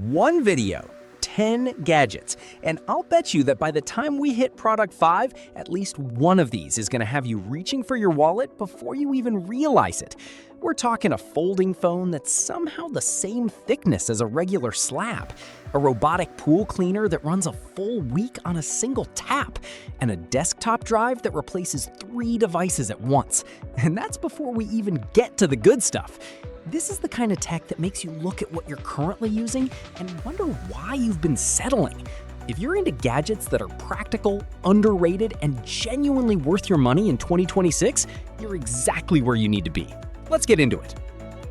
One video, 10 gadgets, and I'll bet you that by the time we hit product 5, at least one of these is going to have you reaching for your wallet before you even realize it. We're talking a folding phone that's somehow the same thickness as a regular slab, a robotic pool cleaner that runs a full week on a single tap, and a desktop drive that replaces 3 devices at once. And that's before we even get to the good stuff. This is the kind of tech that makes you look at what you're currently using and wonder why you've been settling. If you're into gadgets that are practical, underrated, and genuinely worth your money in 2026, you're exactly where you need to be. Let's get into it.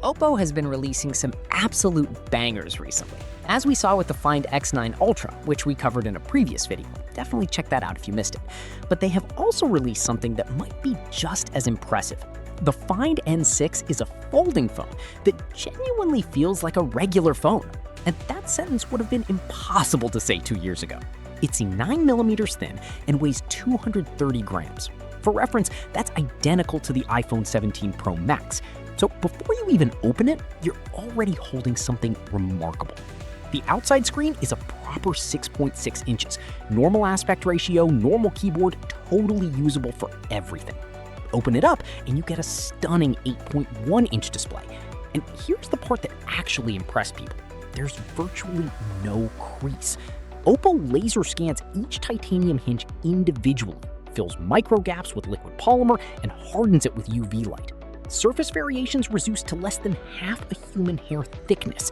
Oppo has been releasing some absolute bangers recently, as we saw with the Find X9 Ultra, which we covered in a previous video. Definitely check that out if you missed it. But they have also released something that might be just as impressive. The Find N6 is a folding phone that genuinely feels like a regular phone. And that sentence would have been impossible to say 2 years ago. It's 9mm thin and weighs 230 grams. For reference, that's identical to the iPhone 17 Pro Max. So before you even open it, you're already holding something remarkable. The outside screen is a proper 6.6 inches. Normal aspect ratio, normal keyboard, totally usable for everything. Open it up and you get a stunning 8.1-inch display. And here's the part that actually impressed people. There's virtually no crease. Oppo laser scans each titanium hinge individually, fills micro gaps with liquid polymer, and hardens it with UV light. Surface variations reduced to less than half a human hair thickness,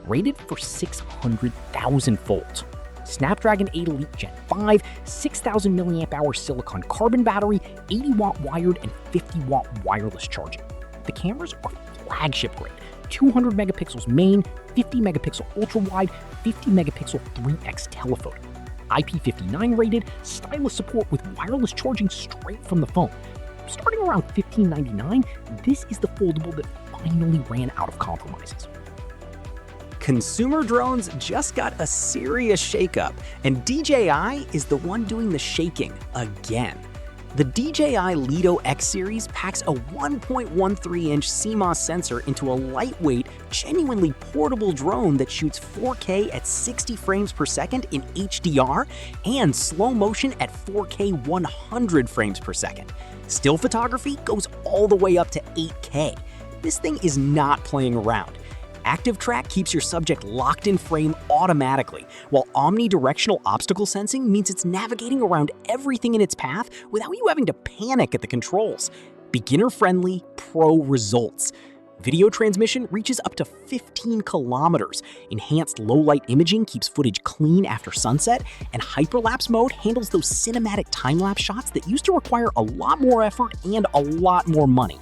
rated for 600,000 folds. Snapdragon 8 Elite Gen 5, 6,000 mAh silicon carbon battery, 80-watt wired, and 50-watt wireless charging. The cameras are flagship grade, 200 megapixels main, 50 megapixel ultra-wide, 50 megapixel 3x telephoto. IP59 rated, stylus support with wireless charging straight from the phone. Starting around $1599, this is the foldable that finally ran out of compromises. Consumer drones just got a serious shakeup, and DJI is the one doing the shaking again. The DJI Lito X Series packs a 1.13-inch CMOS sensor into a lightweight, genuinely portable drone that shoots 4K at 60 frames per second in HDR and slow motion at 4K 100 frames per second. Still photography goes all the way up to 8K. This thing is not playing around. Active Track keeps your subject locked in frame automatically, while omnidirectional obstacle sensing means it's navigating around everything in its path without you having to panic at the controls. Beginner-friendly, pro results. Video transmission reaches up to 15 kilometers. Enhanced low-light imaging keeps footage clean after sunset, and hyperlapse mode handles those cinematic time-lapse shots that used to require a lot more effort and a lot more money.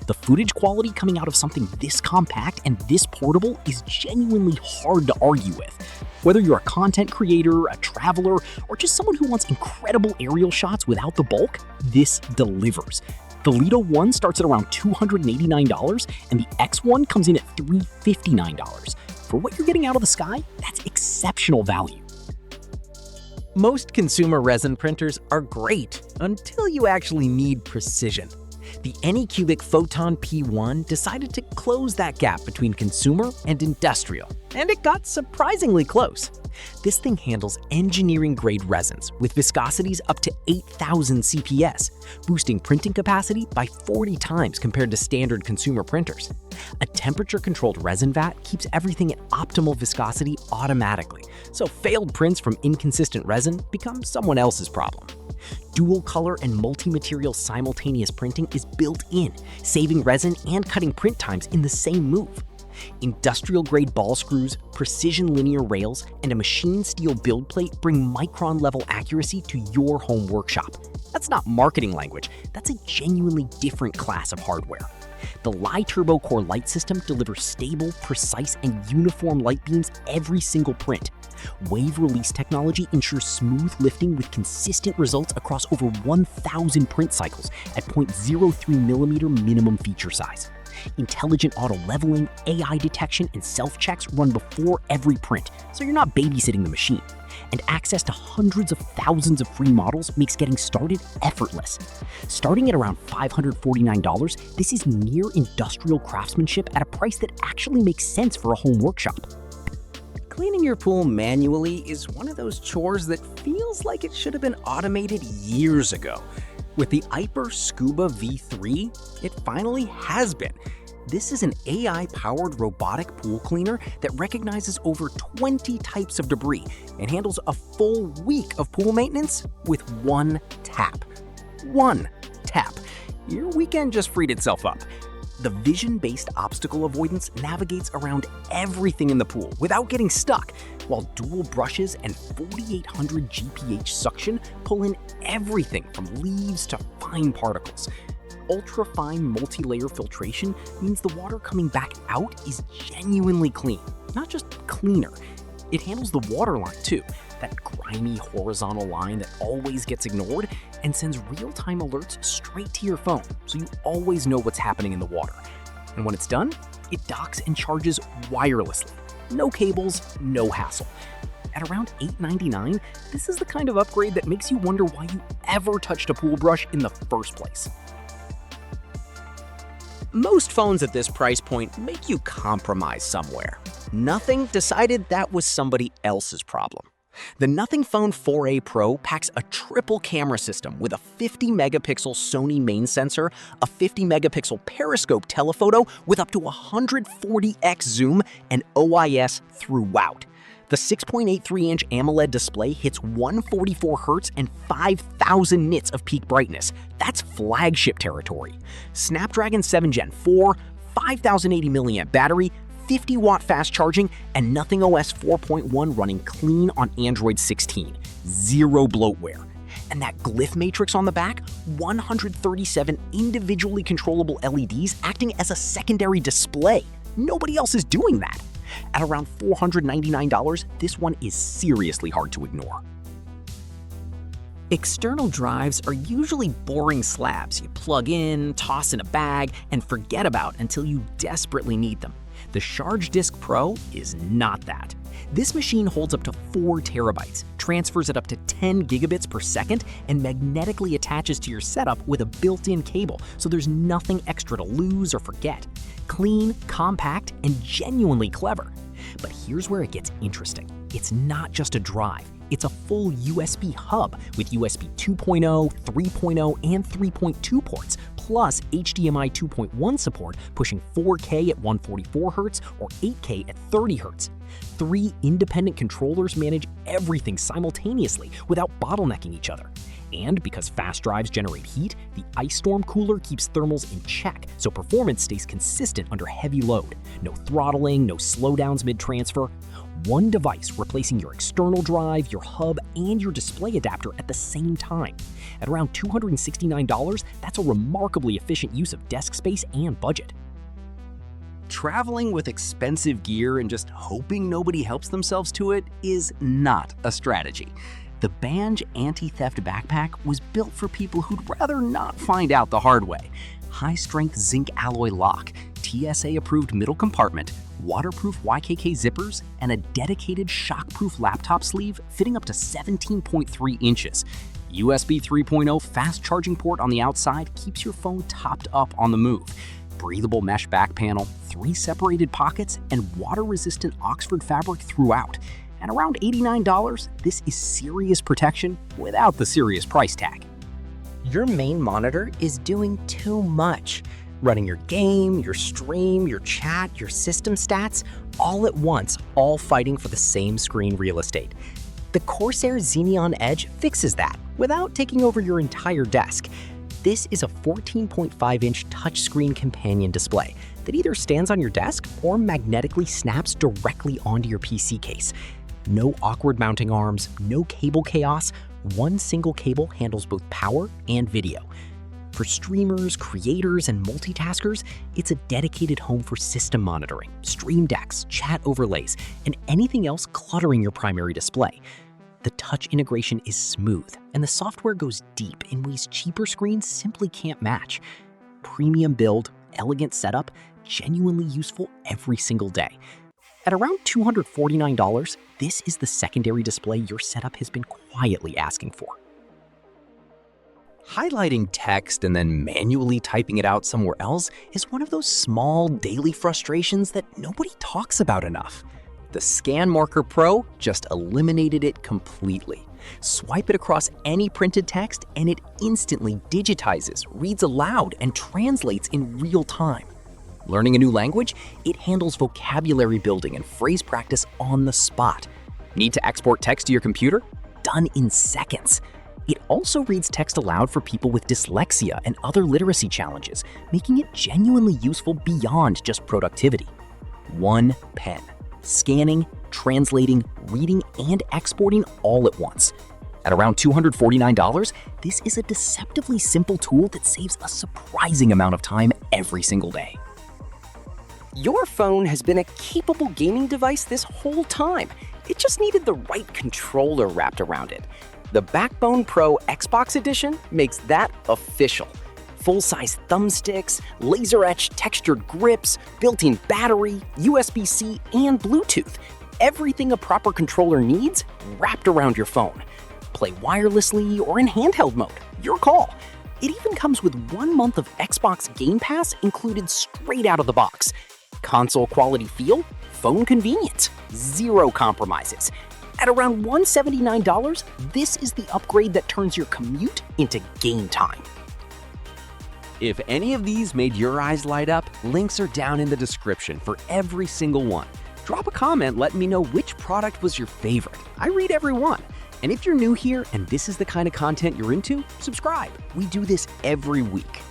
The footage quality coming out of something this compact and this portable is genuinely hard to argue with. Whether you're a content creator, a traveler, or just someone who wants incredible aerial shots without the bulk, this delivers. The Lito 1 starts at around $289, and the X1 comes in at $359. For what you're getting out of the sky, that's exceptional value. Most consumer resin printers are great until you actually need precision. The CUBIC Photon P1 decided to close that gap between consumer and industrial, and it got surprisingly close. This thing handles engineering-grade resins with viscosities up to 8,000 CPS, boosting printing capacity by 40 times compared to standard consumer printers. A temperature-controlled resin vat keeps everything at optimal viscosity automatically, so failed prints from inconsistent resin become someone else's problem. Dual color and multi-material simultaneous printing is built in, saving resin and cutting print times in the same move. Industrial-grade ball screws, precision linear rails, and a machine steel build plate bring micron-level accuracy to your home workshop. That's not marketing language, that's a genuinely different class of hardware. The Li-Turbo Core light system delivers stable, precise, and uniform light beams every single print. Wave release technology ensures smooth lifting with consistent results across over 1,000 print cycles at 0.03mm minimum feature size. Intelligent auto leveling, AI detection, and self-checks run before every print, so you're not babysitting the machine. And access to hundreds of thousands of free models makes getting started effortless. Starting at around $549, this is near industrial craftsmanship at a price that actually makes sense for a home workshop. Cleaning your pool manually is one of those chores that feels like it should have been automated years ago. With the AIPER Scuba V3, it finally has been. This is an AI-powered robotic pool cleaner that recognizes over 20 types of debris and handles a full week of pool maintenance with one tap. One tap. Your weekend just freed itself up. The vision-based obstacle avoidance navigates around everything in the pool without getting stuck, while dual brushes and 4,800 GPH suction pull in everything from leaves to fine particles. Ultra-fine multi-layer filtration means the water coming back out is genuinely clean, not just cleaner. It handles the water line too, that grimy horizontal line that always gets ignored, and sends real-time alerts straight to your phone, so you always know what's happening in the water. And when it's done, it docks and charges wirelessly. No cables, no hassle. At around $8.99, this is the kind of upgrade that makes you wonder why you ever touched a pool brush in the first place. Most phones at this price point make you compromise somewhere. Nothing decided that was somebody else's problem. The Nothing Phone 4a Pro packs a triple camera system with a 50-megapixel Sony main sensor, a 50-megapixel periscope telephoto with up to 140x zoom, and OIS throughout. The 6.83-inch AMOLED display hits 144 Hz and 5,000 nits of peak brightness. That's flagship territory. Snapdragon 7 Gen 4, 5,080 mAh battery, 50-watt fast charging, and Nothing OS 4.1 running clean on Android 16. Zero bloatware. And that glyph matrix on the back, 137 individually controllable LEDs acting as a secondary display. Nobody else is doing that. At around $499, this one is seriously hard to ignore. External drives are usually boring slabs you plug in, toss in a bag, and forget about until you desperately need them. The SHARGE Disk Pro is not that. This machine holds up to 4 terabytes, transfers at up to 10 gigabits per second, and magnetically attaches to your setup with a built-in cable, so there's nothing extra to lose or forget. Clean, compact, and genuinely clever. But here's where it gets interesting. It's not just a drive. It's a full USB hub with USB 2.0, 3.0, and 3.2 ports, plus HDMI 2.1 support pushing 4K at 144 Hz or 8K at 30 Hz. 3 independent controllers manage everything simultaneously without bottlenecking each other. And because fast drives generate heat, the Ice Storm cooler keeps thermals in check, so performance stays consistent under heavy load. No throttling, no slowdowns mid-transfer. One device replacing your external drive, your hub, and your display adapter at the same time. At around $269, that's a remarkably efficient use of desk space and budget. Traveling with expensive gear and just hoping nobody helps themselves to it is not a strategy. The BANGE anti-theft backpack was built for people who'd rather not find out the hard way. High-strength zinc alloy lock, TSA-approved middle compartment, waterproof YKK zippers, and a dedicated shockproof laptop sleeve fitting up to 17.3 inches. USB 3.0 fast charging port on the outside keeps your phone topped up on the move. Breathable mesh back panel, 3 separated pockets, and water-resistant Oxford fabric throughout. At around $89, this is serious protection without the serious price tag. Your main monitor is doing too much. Running your game, your stream, your chat, your system stats, all at once, all fighting for the same screen real estate. The Corsair Xeneon Edge fixes that without taking over your entire desk. This is a 14.5-inch touchscreen companion display that either stands on your desk or magnetically snaps directly onto your PC case. No awkward mounting arms, no cable chaos. One single cable handles both power and video. For streamers, creators, and multitaskers, it's a dedicated home for system monitoring, stream decks, chat overlays, and anything else cluttering your primary display. The touch integration is smooth, and the software goes deep in ways cheaper screens simply can't match. Premium build, elegant setup, genuinely useful every single day. At around $249, this is the secondary display your setup has been quietly asking for. Highlighting text and then manually typing it out somewhere else is one of those small daily frustrations that nobody talks about enough. The Scanmarker Pro just eliminated it completely. Swipe it across any printed text and it instantly digitizes, reads aloud, and translates in real time. Learning a new language? It handles vocabulary building and phrase practice on the spot. Need to export text to your computer? Done in seconds. It also reads text aloud for people with dyslexia and other literacy challenges, making it genuinely useful beyond just productivity. One pen. Scanning, translating, reading, and exporting all at once. At around $249, this is a deceptively simple tool that saves a surprising amount of time every single day. Your phone has been a capable gaming device this whole time. It just needed the right controller wrapped around it. The Backbone Pro Xbox Edition makes that official. Full-size thumbsticks, laser-etched textured grips, built-in battery, USB-C, and Bluetooth. Everything a proper controller needs wrapped around your phone. Play wirelessly or in handheld mode, your call. It even comes with 1 month of Xbox Game Pass included straight out of the box. Console quality feel, phone convenience, zero compromises. At around $179, this is the upgrade that turns your commute into game time. If any of these made your eyes light up, links are down in the description for every single one. Drop a comment letting me know which product was your favorite. I read every one. And if you're new here and this is the kind of content you're into, subscribe. We do this every week.